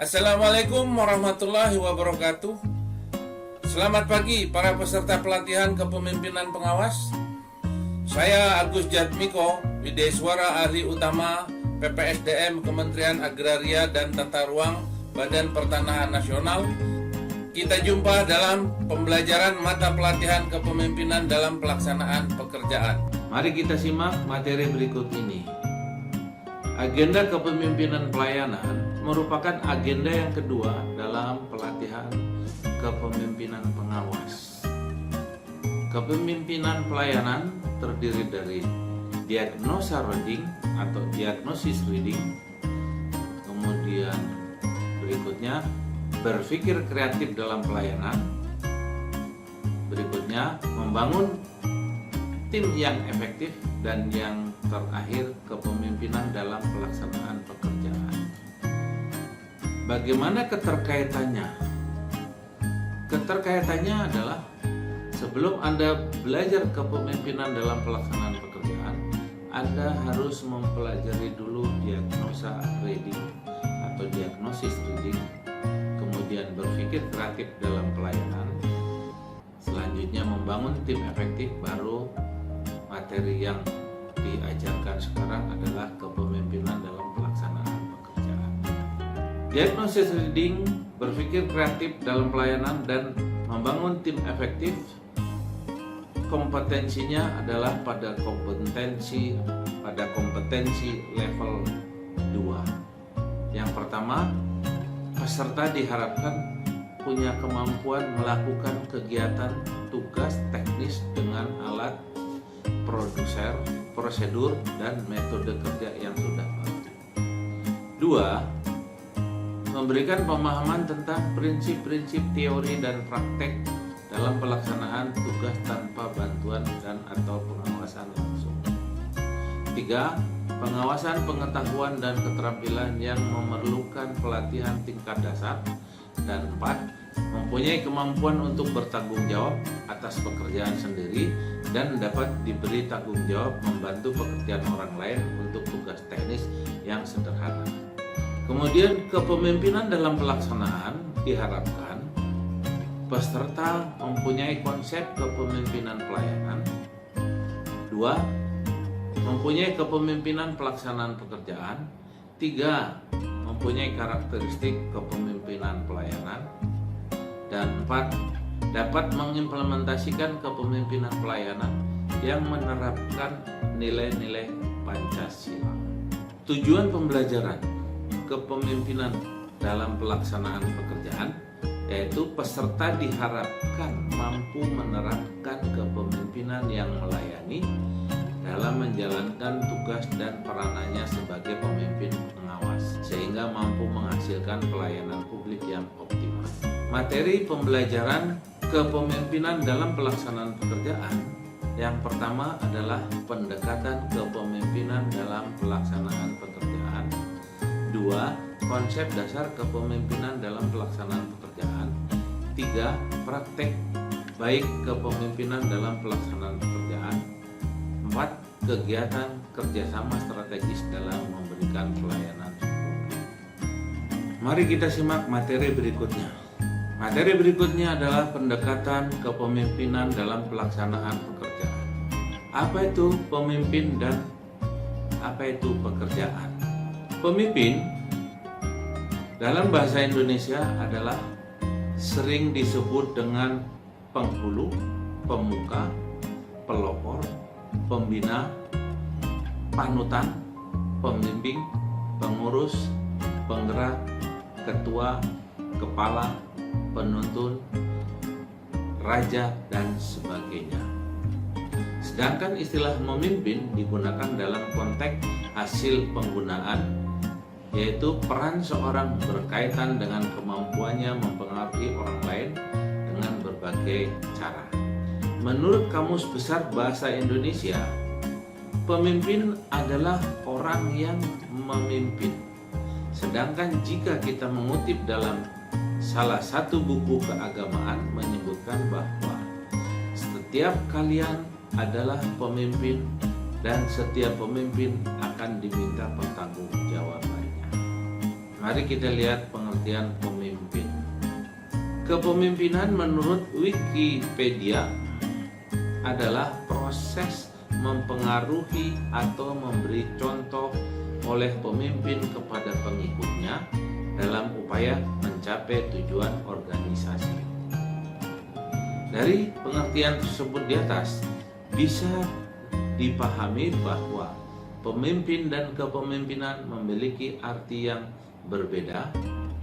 Assalamualaikum warahmatullahi wabarakatuh. Selamat pagi para peserta pelatihan kepemimpinan pengawas. Saya Agus Jatmiko, Widesuara Ahli Utama PPSDM Kementerian Agraria dan Tata Ruang Badan Pertanahan Nasional. Kita jumpa dalam pembelajaran mata pelatihan kepemimpinan dalam pelaksanaan pekerjaan. Mari kita simak materi berikut ini. Agenda kepemimpinan pelayanan merupakan agenda yang kedua dalam pelatihan kepemimpinan pengawas. Kepemimpinan pelayanan terdiri dari diagnosa reading atau diagnosis reading, kemudian berikutnya berpikir kreatif dalam pelayanan, berikutnya membangun tim yang efektif, dan yang terakhir kepemimpinan dalam pelaksanaan pekerjaan. Bagaimana keterkaitannya? Keterkaitannya adalah sebelum Anda belajar kepemimpinan dalam pelaksanaan pekerjaan, Anda harus mempelajari dulu diagnosa reading atau diagnosis reading, kemudian berpikir kreatif dalam pelayanan, selanjutnya membangun tim efektif, baru materi yang diajarkan sekarang adalah kepemimpinan dalam pelaksanaan pekerjaan. Diagnosis reading, berpikir kreatif dalam pelayanan, dan membangun tim efektif. Kompetensinya adalah pada kompetensi level 2. Yang pertama, peserta diharapkan punya kemampuan melakukan kegiatan tugas teknis dengan alat, prosedur, dan metode kerja yang sudah pasti. 2. Memberikan pemahaman tentang prinsip-prinsip teori dan praktek dalam pelaksanaan tugas tanpa bantuan dan atau pengawasan langsung. 3. Pengawasan pengetahuan dan keterampilan yang memerlukan pelatihan tingkat dasar. Dan 4. Mempunyai kemampuan untuk bertanggung jawab atas pekerjaan sendiri dan dapat diberi tanggung jawab membantu pekerjaan orang lain untuk tugas teknis yang sederhana. Kemudian kepemimpinan dalam pelaksanaan diharapkan peserta mempunyai konsep kepemimpinan pelayanan. 2. Mempunyai kepemimpinan pelaksanaan pekerjaan. 3. Mempunyai karakteristik kepemimpinan pelayanan. Dan 4. Dapat mengimplementasikan kepemimpinan pelayanan yang menerapkan nilai-nilai Pancasila. Tujuan pembelajaran kepemimpinan dalam pelaksanaan pekerjaan yaitu peserta diharapkan mampu menerapkan kepemimpinan yang melayani dalam menjalankan tugas dan peranannya sebagai pemimpin pengawas, sehingga mampu menghasilkan pelayanan publik yang optimal. Materi pembelajaran kepemimpinan dalam pelaksanaan pekerjaan yang pertama adalah pendekatan kepemimpinan dalam pelaksanaan pekerjaan. 2. Konsep dasar kepemimpinan dalam pelaksanaan pekerjaan. 3. Praktek baik kepemimpinan dalam pelaksanaan pekerjaan. 4. Kegiatan kerjasama strategis dalam memberikan pelayanan publik. Mari kita simak materi berikutnya. Materi berikutnya adalah pendekatan kepemimpinan dalam pelaksanaan pekerjaan. Apa itu pemimpin dan apa itu pekerjaan? Pemimpin dalam bahasa Indonesia adalah sering disebut dengan penghulu, pemuka, pelopor, pembina, panutan, pembimbing, pengurus, penggerak, ketua, kepala, penuntun, raja, dan sebagainya. Sedangkan istilah memimpin digunakan dalam konteks hasil penggunaan, yaitu peran seorang berkaitan dengan kemampuannya mempengaruhi orang lain dengan berbagai cara. Menurut Kamus Besar Bahasa Indonesia, pemimpin adalah orang yang memimpin. Sedangkan jika kita mengutip dalam salah satu buku keagamaan menyebutkan bahwa setiap kalian adalah pemimpin dan setiap pemimpin akan diminta pertanggungjawabannya. Mari kita lihat pengertian pemimpin. Kepemimpinan menurut Wikipedia adalah proses mempengaruhi atau memberi contoh oleh pemimpin kepada pengikutnya dalam upaya mencapai tujuan organisasi. Dari pengertian tersebut di atas bisa dipahami bahwa pemimpin dan kepemimpinan memiliki arti yang berbeda,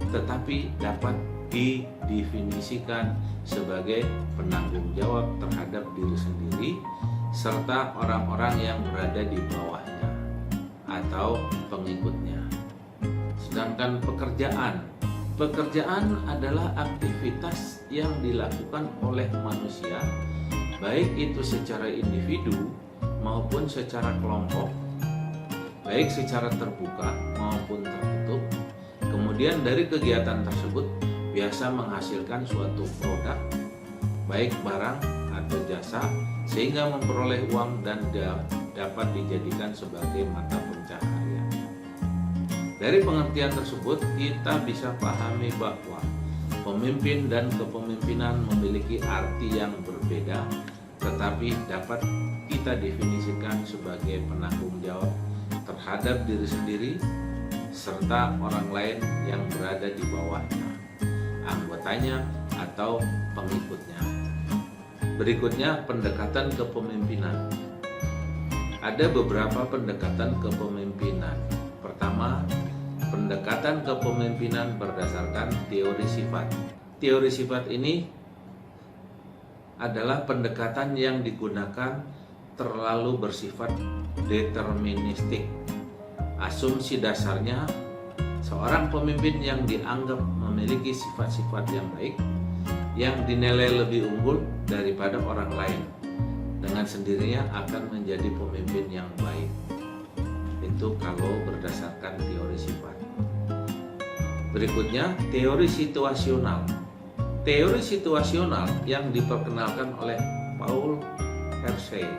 tetapi dapat didefinisikan sebagai penanggung jawab terhadap diri sendiri serta orang-orang yang berada di bawahnya atau pengikutnya. Sedangkan pekerjaan adalah aktivitas yang dilakukan oleh manusia, baik itu secara individu maupun secara kelompok, baik secara terbuka maupun tertutup. Kemudian dari kegiatan tersebut biasa menghasilkan suatu produk, baik barang atau jasa, sehingga memperoleh uang dan dapat dijadikan sebagai mata pencaharian. Dari pengertian tersebut kita bisa pahami bahwa pemimpin dan kepemimpinan memiliki arti yang berbeda, tetapi dapat kita definisikan sebagai penanggung jawab terhadap diri sendiri serta orang lain yang berada di bawahnya, anggotanya atau pengikutnya. Berikutnya, pendekatan kepemimpinan. Ada beberapa pendekatan kepemimpinan. Pertama, pendekatan kepemimpinan berdasarkan teori sifat. Teori sifat ini adalah pendekatan yang digunakan terlalu bersifat deterministik. Asumsi dasarnya, seorang pemimpin yang dianggap memiliki sifat-sifat yang baik, yang dinilai lebih unggul daripada orang lain, dengan sendirinya akan menjadi pemimpin yang baik. Itu kalau berdasarkan teori sifat. Berikutnya, teori situasional. Teori situasional yang diperkenalkan oleh Paul Hersey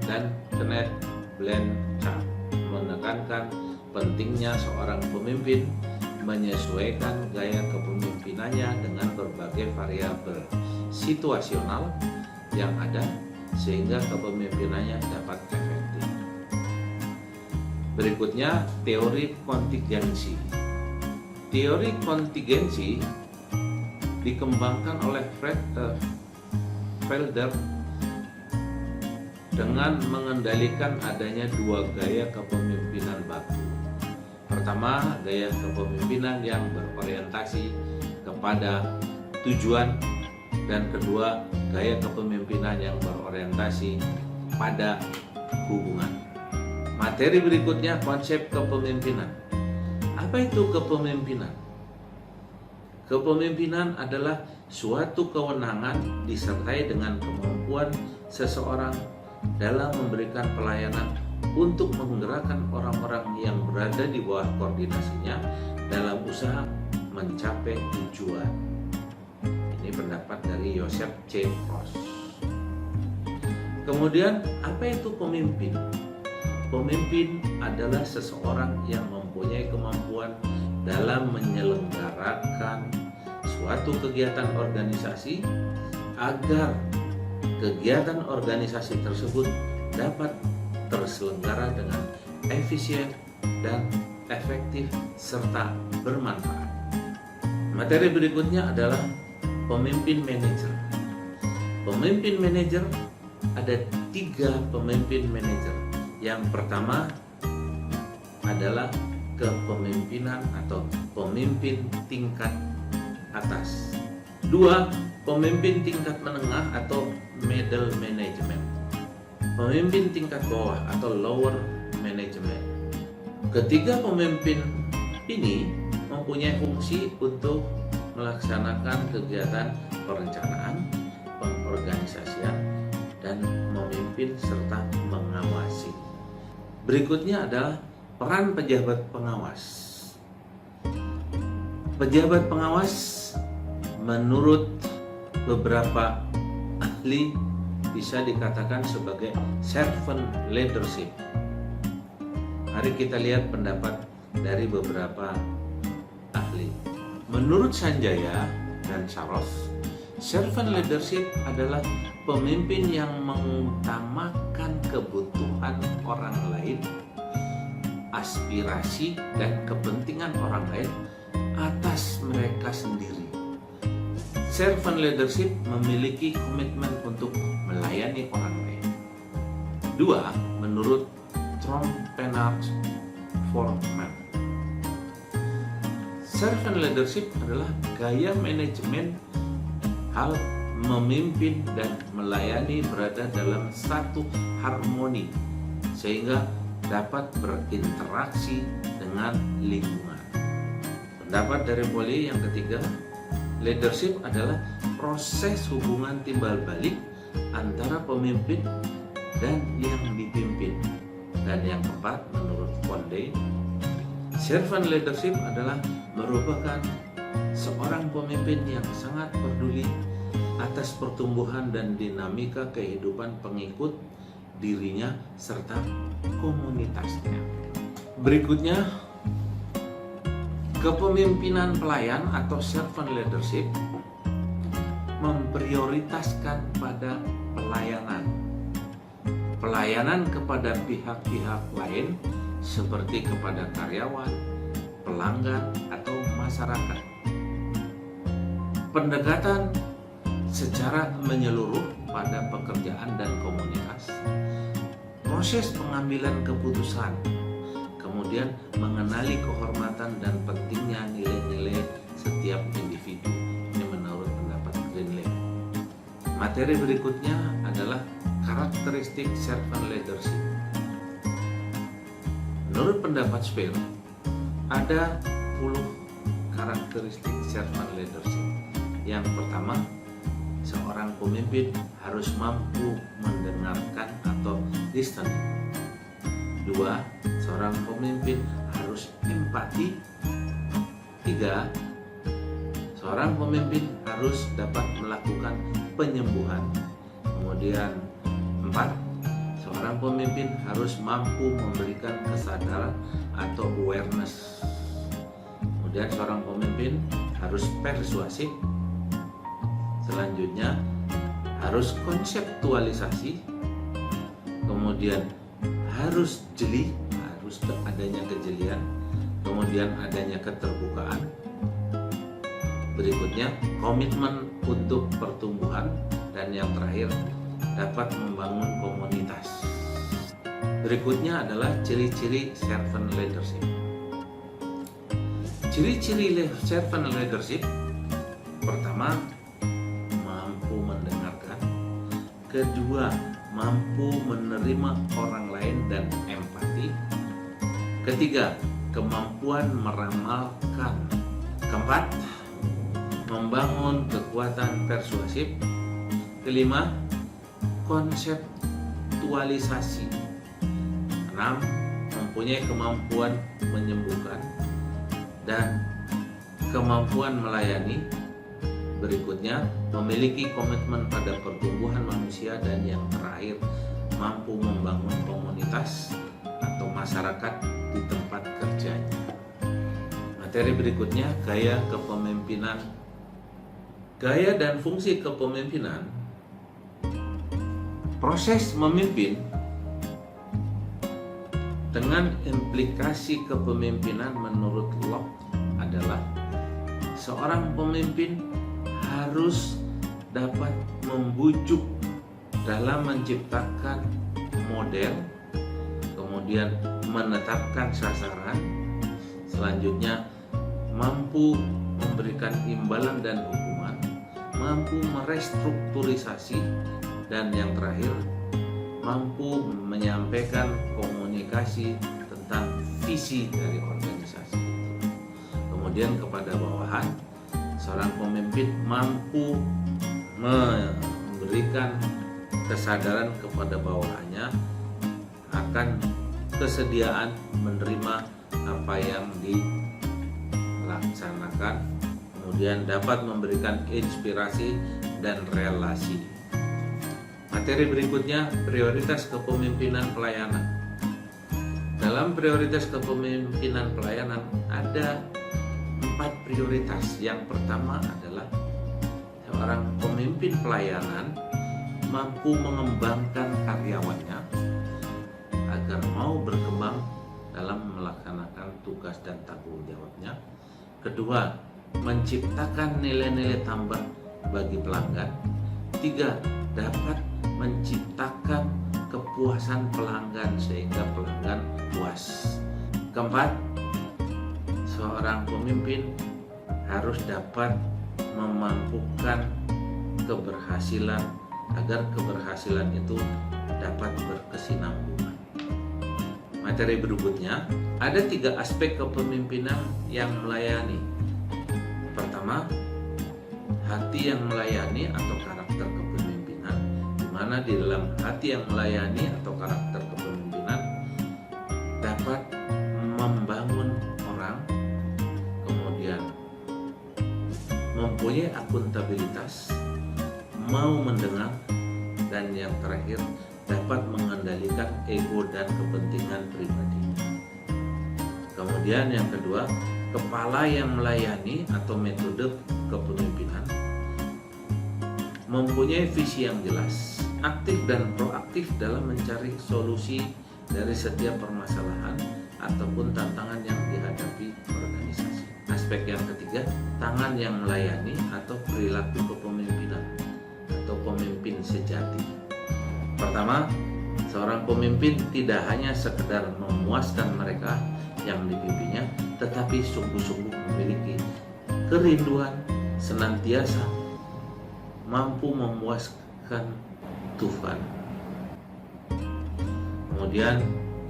dan Kenneth Blanchard menekankan pentingnya seorang pemimpin menyesuaikan gaya kepemimpinannya dengan berbagai variabel situasional yang ada sehingga kepemimpinannya dapat efektif. Berikutnya, teori kontingensi. Teori kontingensi dikembangkan oleh Fred Felder dengan mengendalikan adanya dua gaya kepemimpinan baku. Pertama, gaya kepemimpinan yang berorientasi kepada tujuan, dan kedua, gaya kepemimpinan yang berorientasi pada hubungan. Materi berikutnya, konsep kepemimpinan. Apa itu kepemimpinan? Kepemimpinan adalah suatu kewenangan disertai dengan kemampuan seseorang dalam memberikan pelayanan untuk menggerakkan orang-orang yang berada di bawah koordinasinya dalam usaha mencapai tujuan. Ini pendapat dari Joseph C. Ross. Kemudian, apa itu pemimpin? Pemimpin adalah seseorang yang mempunyai kemampuan dalam menyelenggarakan suatu kegiatan organisasi agar kegiatan organisasi tersebut dapat terselenggara dengan efisien dan efektif serta bermanfaat. Materi berikutnya adalah pemimpin manajer. Pemimpin manajer, ada 3 pemimpin manajer. Yang pertama adalah kepemimpinan atau pemimpin tingkat atas. 2, pemimpin tingkat menengah atau middle management. Pemimpin tingkat bawah atau lower management. Ketiga pemimpin ini mempunyai fungsi untuk melaksanakan kegiatan perencanaan, pengorganisasian, dan memimpin serta mengawasi. Berikutnya adalah peran pejabat pengawas. Pejabat pengawas menurut beberapa ahli bisa dikatakan sebagai servant leadership. Mari kita lihat pendapat dari beberapa ahli. Menurut Sanjaya dan Saros, servant leadership adalah pemimpin yang mengutamakan kebutuhan orang lain, aspirasi dan kepentingan orang lain atas mereka sendiri. Servant leadership memiliki komitmen untuk melayani orang lain. 2. Menurut Trompenaars Forman, servant leadership adalah gaya manajemen hal memimpin dan melayani berada dalam satu harmoni sehingga dapat berinteraksi dengan lingkungan. Pendapat dari Polly yang ketiga, leadership adalah proses hubungan timbal balik antara pemimpin dan yang dipimpin. Dan yang keempat, menurut Fonde, servant leadership adalah merupakan seorang pemimpin yang sangat peduli atas pertumbuhan dan dinamika kehidupan pengikut dirinya serta komunitasnya. Berikutnya, kepemimpinan pelayan atau servant leadership memprioritaskan pada pelayanan kepada pihak-pihak lain seperti kepada karyawan, pelanggan, atau masyarakat. Pendekatan secara menyeluruh pada pekerjaan dan komunitas, proses pengambilan keputusan, kemudian mengenali kehormatan dan pentingnya nilai-nilai setiap individu. Ini menurut pendapat Greenleaf. Materi berikutnya adalah karakteristik servant leadership. Menurut pendapat Speer, ada 10 karakteristik servant leadership. Yang pertama, seorang pemimpin harus mampu mendengarkan atau listening. 2. Seorang pemimpin harus empati. 3. Seorang pemimpin harus dapat melakukan penyembuhan. Kemudian 4. Seorang pemimpin harus mampu memberikan kesadaran atau awareness. Kemudian seorang pemimpin harus persuasif. Selanjutnya harus konseptualisasi, kemudian harus jeli, harus adanya kejelian, kemudian adanya keterbukaan. Berikutnya komitmen untuk pertumbuhan, dan yang terakhir dapat membangun komunitas. Berikutnya adalah ciri-ciri servant leadership. Ciri-ciri servant leadership: pertama, mampu mendengarkan. Kedua, mampu menerima orang lain dan empati. Ketiga, kemampuan meramalkan. Keempat, membangun kekuatan persuasif. Kelima, konseptualisasi. 6, mempunyai kemampuan menyembuhkan dan kemampuan melayani. Berikutnya, memiliki komitmen pada pertumbuhan manusia, dan yang terakhir, mampu membangun komunitas atau masyarakat di tempat kerjanya. Materi berikutnya, gaya kepemimpinan. Gaya dan fungsi kepemimpinan. Proses memimpin dengan implikasi kepemimpinan menurut Locke adalah seorang pemimpin harus dapat membujuk dalam menciptakan model, kemudian menetapkan sasaran, selanjutnya mampu memberikan imbalan dan hukuman, mampu merestrukturisasi, dan yang terakhir mampu menyampaikan komunikasi tentang visi dari organisasi. Kemudian kepada bawahan, seorang pemimpin mampu memberikan kesadaran kepada bawahannya akan kesediaan menerima apa yang dilaksanakan, kemudian dapat memberikan inspirasi dan relasi. Materi berikutnya, prioritas kepemimpinan pelayanan. Dalam prioritas kepemimpinan pelayanan ada 4 prioritas. Yang pertama adalah seorang pemimpin pelayanan mampu mengembangkan karyawannya agar mau berkembang dalam melaksanakan tugas dan tanggung jawabnya. Kedua, menciptakan nilai-nilai tambah bagi pelanggan. 3, dapat menciptakan kepuasan pelanggan sehingga pelanggan puas. Keempat, seorang pemimpin harus dapat memampukan keberhasilan agar keberhasilan itu dapat berkesinambungan. Materi berikutnya, ada 3 aspek kepemimpinan yang melayani. Pertama, hati yang melayani atau karakter kepemimpinan, di mana di dalam hati yang melayani atau karakter kepemimpinan dapat membangun orang, kemudian mempunyai akuntabilitas, mau mendengar, dan yang terakhir dapat mengendalikan ego dan kepentingan pribadi. Kemudian yang kedua, kepala yang melayani atau metode kepemimpinan mempunyai visi yang jelas, aktif dan proaktif dalam mencari solusi dari setiap permasalahan ataupun tantangan yang dihadapi organisasi. Aspek yang ketiga, tangan yang melayani atau perilaku kepemimpinan atau pemimpin sejati. Pertama, seorang pemimpin tidak hanya sekedar memuaskan mereka yang dipimpinnya, tetapi sungguh-sungguh memiliki kerinduan senantiasa mampu memuaskan Tuhan. Kemudian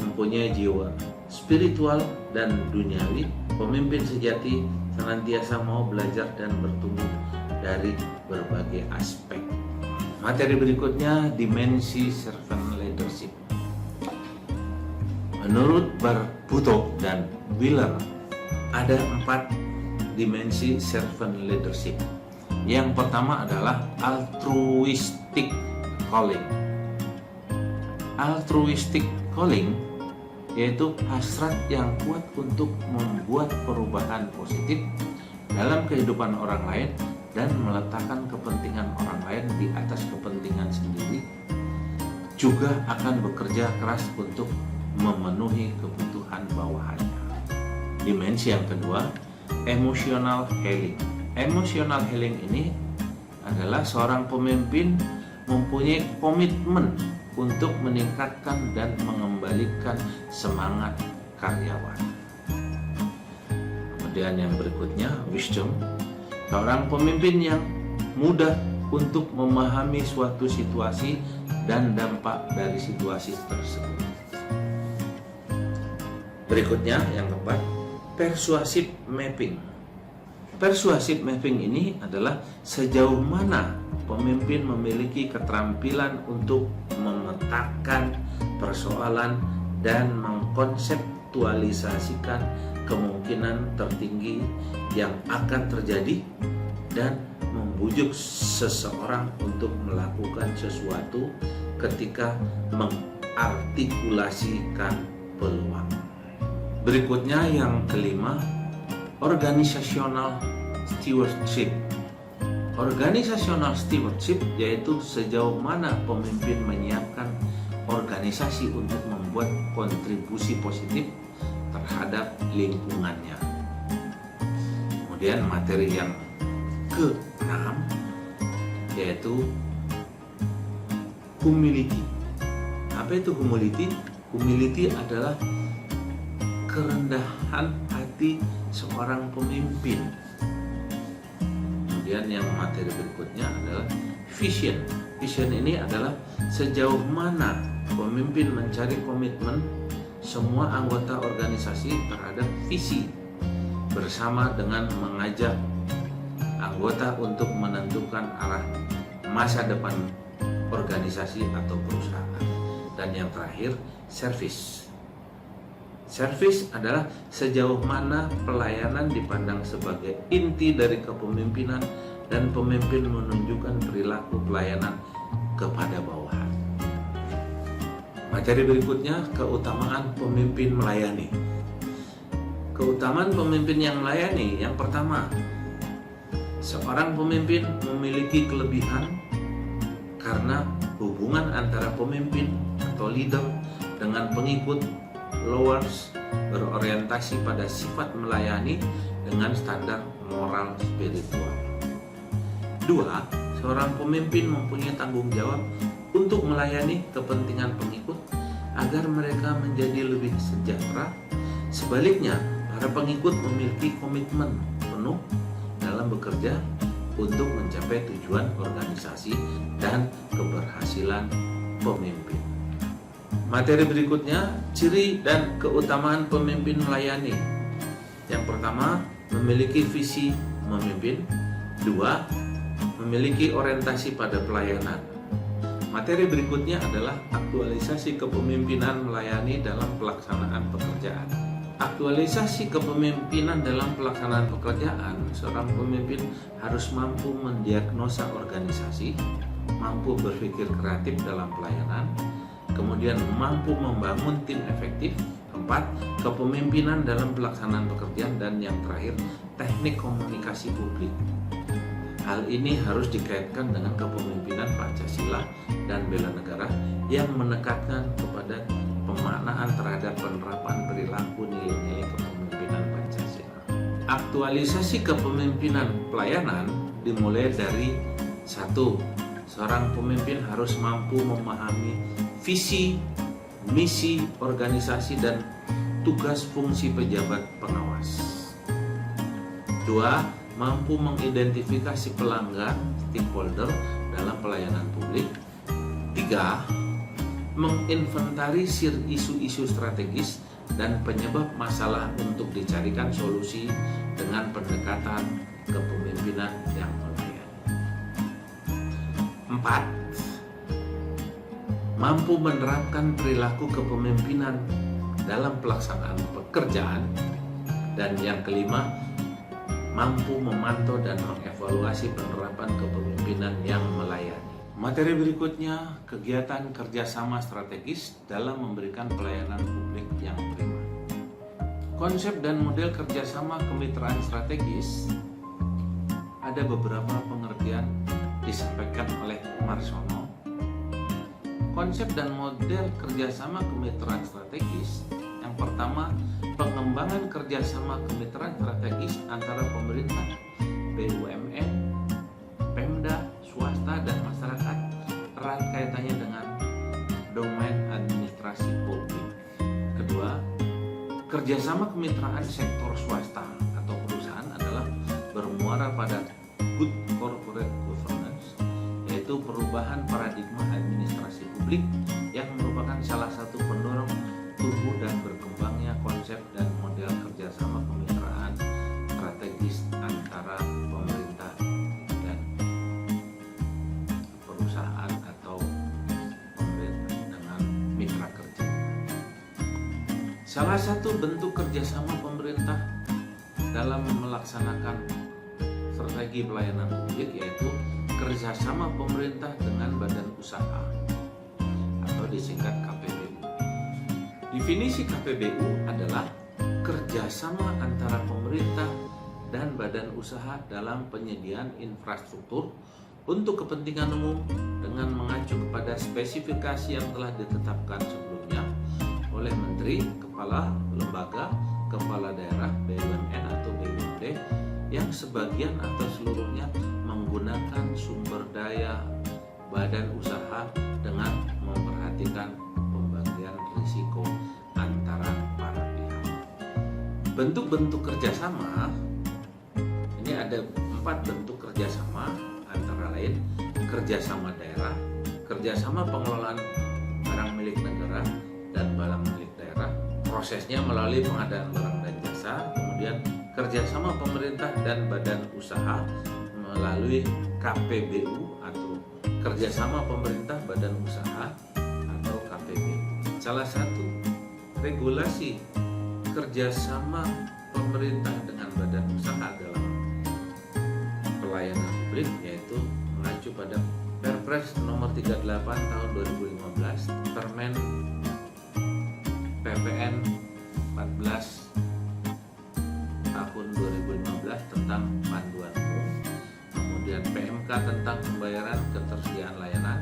mempunyai jiwa spiritual dan duniawi. Pemimpin sejati senantiasa mau belajar dan bertumbuh dari berbagai aspek. Materi berikutnya, dimensi servant leadership. Menurut Barbuto dan Wheeler, ada 4 dimensi servant leadership. Yang pertama adalah altruistic calling. Altruistic calling yaitu hasrat yang kuat untuk membuat perubahan positif dalam kehidupan orang lain dan meletakkan kepentingan orang lain di atas kepentingan sendiri, juga akan bekerja keras untuk memenuhi kebutuhan bawahannya. Dimensi yang kedua, emotional healing. Emotional healing ini adalah seorang pemimpin mempunyai komitmen untuk meningkatkan dan mengembalikan semangat karyawan. Kemudian yang berikutnya, wisdom. Seorang pemimpin yang mudah untuk memahami suatu situasi dan dampak dari situasi tersebut. Berikutnya yang keempat, persuasive mapping. Persuasive mapping ini adalah sejauh mana pemimpin memiliki keterampilan untuk memetakan persoalan dan mengkonseptualisasikan kemungkinan tertinggi yang akan terjadi dan membujuk seseorang untuk melakukan sesuatu ketika mengartikulasikan peluang. Berikutnya yang kelima, organizational stewardship. Organizational stewardship yaitu sejauh mana pemimpin menyiapkan organisasi untuk membuat kontribusi positif terhadap lingkungannya. Kemudian materi yang ke-6 yaitu humility. Apa itu humility? Humility adalah kerendahan hati seorang pemimpin. Kemudian yang materi berikutnya adalah vision. Vision ini adalah sejauh mana pemimpin mencari komitmen semua anggota organisasi terhadap visi bersama dengan mengajak anggota untuk menentukan arah masa depan organisasi atau perusahaan. Dan yang terakhir, service. Service adalah sejauh mana pelayanan dipandang sebagai inti dari kepemimpinan dan pemimpin menunjukkan perilaku pelayanan kepada bawahan. Materi berikutnya, keutamaan pemimpin melayani. Keutamaan pemimpin yang melayani, yang pertama, seorang pemimpin memiliki kelebihan karena hubungan antara pemimpin atau leader dengan pengikut followers berorientasi pada sifat melayani dengan standar moral spiritual. Dua, seorang pemimpin mempunyai tanggung jawab untuk melayani kepentingan pengikut agar mereka menjadi lebih sejahtera. Sebaliknya, para pengikut memiliki komitmen penuh dalam bekerja untuk mencapai tujuan organisasi dan keberhasilan pemimpin. Materi berikutnya, ciri dan keutamaan pemimpin melayani. Yang pertama, memiliki visi memimpin. Dua, memiliki orientasi pada pelayanan. Materi berikutnya adalah aktualisasi kepemimpinan melayani dalam pelaksanaan pekerjaan. Aktualisasi kepemimpinan dalam pelaksanaan pekerjaan, seorang pemimpin harus mampu mendiagnosa organisasi, mampu berpikir kreatif dalam pelayanan, kemudian mampu membangun tim efektif. Keempat, kepemimpinan dalam pelaksanaan pekerjaan, dan yang terakhir, teknik komunikasi publik. Hal ini harus dikaitkan dengan kepemimpinan Pancasila dan bela negara yang menekankan kepada pemaknaan terhadap penerapan perilaku nilai-nilai kepemimpinan Pancasila. Aktualisasi kepemimpinan pelayanan dimulai dari 1. Seorang pemimpin harus mampu memahami visi, misi, organisasi, dan tugas fungsi pejabat pengawas. 2. Mampu mengidentifikasi pelanggan, stakeholder dalam pelayanan publik. 3. Menginventarisir isu-isu strategis dan penyebab masalah untuk dicarikan solusi dengan pendekatan kepemimpinan yang melayani. 4. Mampu menerapkan perilaku kepemimpinan dalam pelaksanaan pekerjaan. Dan yang kelima, mampu memantau dan mengevaluasi penerapan kepemimpinan yang melayani. Materi berikutnya, kegiatan kerjasama strategis dalam memberikan pelayanan publik yang prima. Konsep dan model kerjasama kemitraan strategis, ada beberapa pengertian disampaikan oleh Marsono. Konsep dan model kerjasama kemitraan strategis, yang pertama, pengembangan kerjasama kemitraan strategis antara pemerintah, BUMN, Pemda, swasta, dan masyarakat erat kaitannya dengan domain administrasi publik. Kedua, kerjasama kemitraan sektor swasta atau perusahaan adalah bermuara pada good corporate governance, yaitu perubahan paradigma administrasi publik yang merupakan salah satu pendorong tumbuh dan berkembangnya konsep dan model kerjasama kemitraan strategis antara pemerintah dan perusahaan atau pemerintah dengan mitra kerja. Salah satu bentuk kerjasama pemerintah dalam melaksanakan strategi pelayanan publik yaitu kerjasama pemerintah dengan badan usaha atau disingkat KPBU. Definisi KPBU adalah kerjasama antara pemerintah dan badan usaha dalam penyediaan infrastruktur untuk kepentingan umum dengan mengacu kepada spesifikasi yang telah ditetapkan sebelumnya oleh Menteri, Kepala Lembaga, Kepala Daerah, BUMN atau BUMD yang sebagian atau seluruhnya menggunakan sumber daya badan usaha dengan memperhatikan pembagian risiko antara para pihak. Bentuk-bentuk kerjasama ini ada 4 bentuk kerjasama, antara lain kerjasama daerah, kerjasama pengelolaan barang milik negara dan barang milik daerah, prosesnya melalui pengadaan barang dan jasa, kemudian kerjasama pemerintah dan badan usaha melalui KPBU atau kerjasama pemerintah badan usaha atau KPBU. Salah satu regulasi kerjasama pemerintah dengan badan usaha dalam pelayanan publik yaitu mengacu pada Perpres nomor 38 tahun 2015, Permen PPN 14 tentang pembayaran ketersediaan layanan,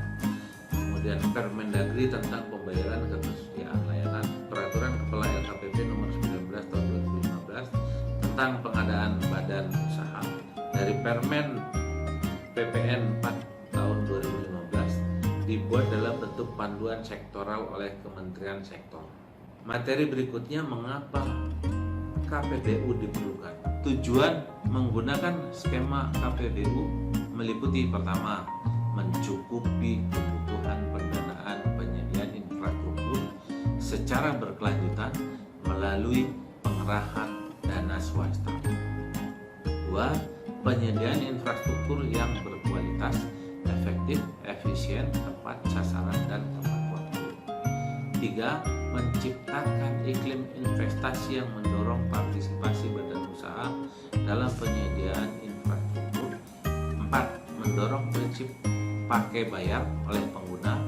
kemudian Permendagri tentang pembayaran ketersediaan layanan, Peraturan Kepala LKPP nomor 19 tahun 2015 tentang pengadaan badan usaha, dari Permen PPN 4 tahun 2015 dibuat dalam bentuk panduan sektoral oleh Kementerian Sektor. Materi berikutnya mengapa KPBU diperlukan. Tujuan menggunakan skema KPBU meliputi pertama, mencukupi kebutuhan pendanaan penyediaan infrastruktur secara berkelanjutan melalui pengerahan dana swasta. Dua, penyediaan infrastruktur yang berkualitas, efektif, efisien, tepat sasaran, dan tepat waktu. Tiga, menciptakan iklim investasi yang mendorong partisipasi badan usaha dalam penyediaan infrastruktur. Empat, mendorong prinsip pakai bayar oleh pengguna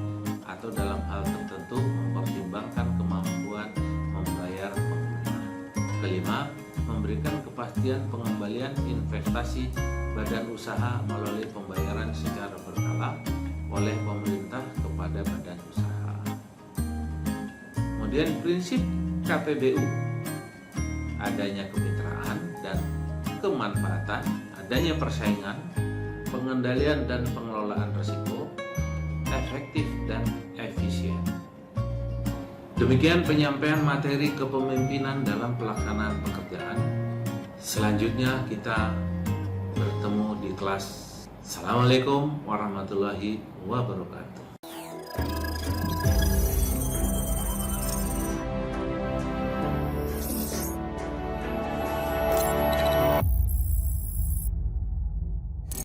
atau dalam hal tertentu mempertimbangkan kemampuan membayar pengguna. Kelima, memberikan kepastian pengembalian investasi badan usaha melalui pembayaran secara berkala oleh pemerintah kepada badan usaha. Kemudian prinsip KPBU, adanya kemitraan dan kemanfaatan, adanya persaingan, pengendalian dan pengelolaan risiko, efektif dan efisien. Demikian penyampaian materi kepemimpinan dalam pelaksanaan pekerjaan. Selanjutnya kita bertemu di kelas. Assalamualaikum warahmatullahi wabarakatuh.